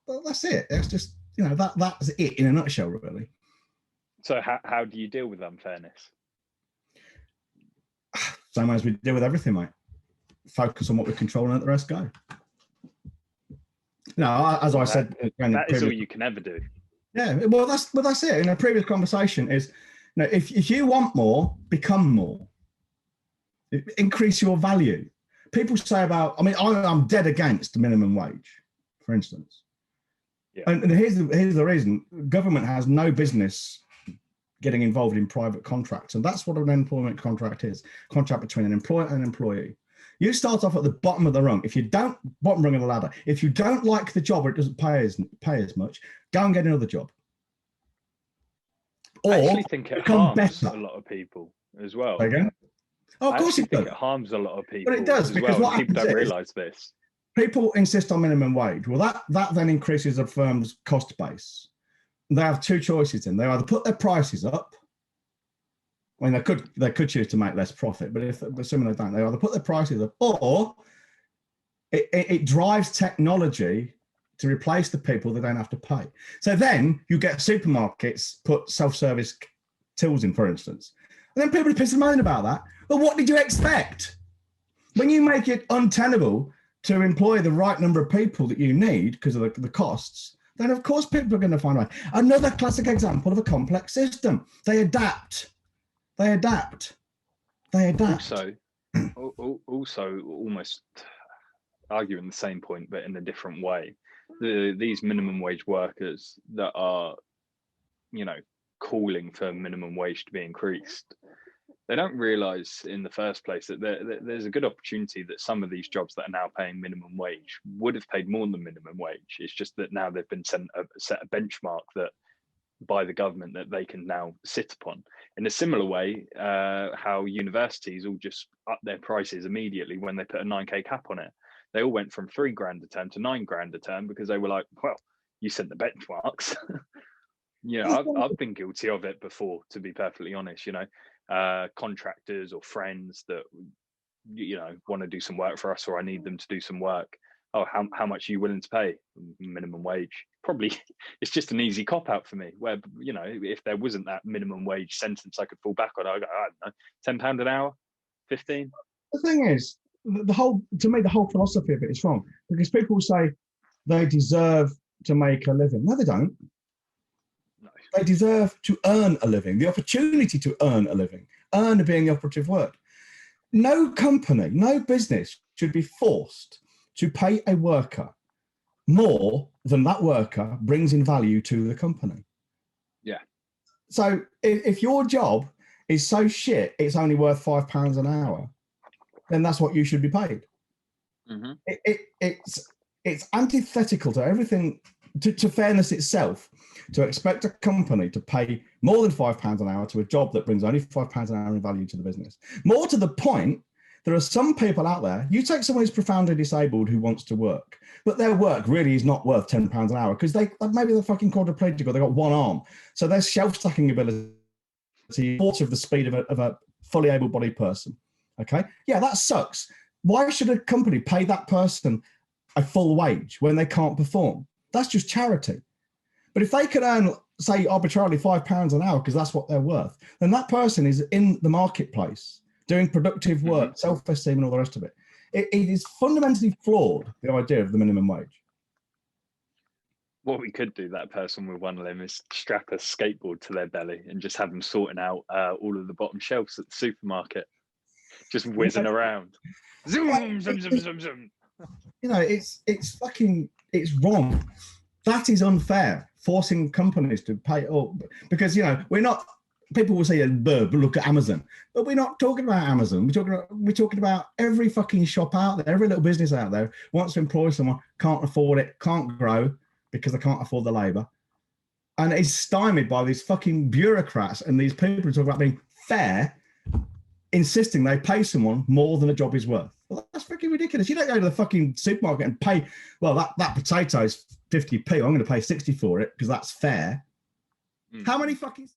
Well, that's it. That's just, that's it in a nutshell, really. So how do you deal with unfairness? Same as we deal with everything, mate. Focus on what we control and let the rest go. As I said, that is all you can ever do. Yeah, well, that's it. In a previous conversation, is if you want more, become more. Increase your value. People say about, I'm dead against minimum wage, for instance. Yeah. And here's the reason: government has no business getting involved in private contracts, and that's what an employment contract is: contract between an employer and an employee. You start off at the bottom of the rung. If you don't, bottom rung of the ladder. If you don't like the job or it doesn't pay as much, go and get another job. Or I actually think it harms a lot of people as well. Again? Oh, of course it does. It harms a lot of people. But it does, because what people don't realise this. People insist on minimum wage. Well, that then increases a firm's cost base. They have two choices then. They either put their prices up. I mean, they could choose to make less profit, but assuming they don't, they either put their prices up, or it drives technology to replace the people they don't have to pay. So then you get supermarkets put self-service tills in, for instance, and then people are pissing and moaning about that. Well, what did you expect? When you make it untenable to employ the right number of people that you need because of the costs, then of course people are going to find a way. Another classic example of a complex system. They adapt. Also, almost arguing the same point, but in a different way. These minimum wage workers that are, calling for minimum wage to be increased, they don't realise in the first place that there's a good opportunity that some of these jobs that are now paying minimum wage would have paid more than minimum wage. It's just that now they've been set a benchmark that by the government that they can now sit upon. In a similar way, how universities all just up their prices immediately when they put a 9K cap on it. They all went from $3,000 a term to $9,000 a term because they were like, well, you set the benchmarks. I've been guilty of it before, to be perfectly honest. Contractors or friends that want to do some work for us, or I need them to do some work. Oh, how much are you willing to pay? Minimum wage. Probably it's just an easy cop out for me, where if there wasn't that minimum wage sentence I could fall back on, I don't know, £10 an hour, 15. The thing is, the whole philosophy of it is wrong, because people say they deserve to make a living. No, they don't. No. They deserve to earn a living, the opportunity to earn a living, earn being the operative word. No company, no business should be forced to pay a worker more than that worker brings in value to the company. Yeah. So if your job is so shit, it's only worth £5 an hour, then that's what you should be paid. Mm-hmm. It's antithetical to everything, to fairness itself, to expect a company to pay more than £5 an hour to a job that brings only £5 an hour in value to the business. More to the point, there are some people out there, you take someone who's profoundly disabled who wants to work, but their work really is not worth £10 an hour because maybe they're fucking quadriplegic or they've got one arm. So their shelf-stacking ability is a quarter of the speed of a fully able-bodied person. Okay? Yeah, that sucks. Why should a company pay that person a full wage when they can't perform? That's just charity. But if they could earn, say, arbitrarily £5 an hour because that's what they're worth, then that person is in the marketplace doing productive work, mm-hmm. self-esteem and all the rest of it. It is fundamentally flawed, the idea of the minimum wage. What we could do, that person with one limb, is strap a skateboard to their belly and just have them sorting out all of the bottom shelves at the supermarket, just whizzing around. Zoom, zoom, zoom, zoom, zoom. It's wrong. That is unfair, forcing companies to pay, because, we're not, people will say, look at Amazon, but we're not talking about Amazon. We're talking about every fucking shop out there, every little business out there wants to employ someone, can't afford it, can't grow because they can't afford the labor. And it's stymied by these fucking bureaucrats and these people who talk about being fair, insisting they pay someone more than a job is worth. Well, that's fucking ridiculous. You don't go to the fucking supermarket and pay, well, that potato is 50p. I'm going to pay 60 for it because that's fair. How many fucking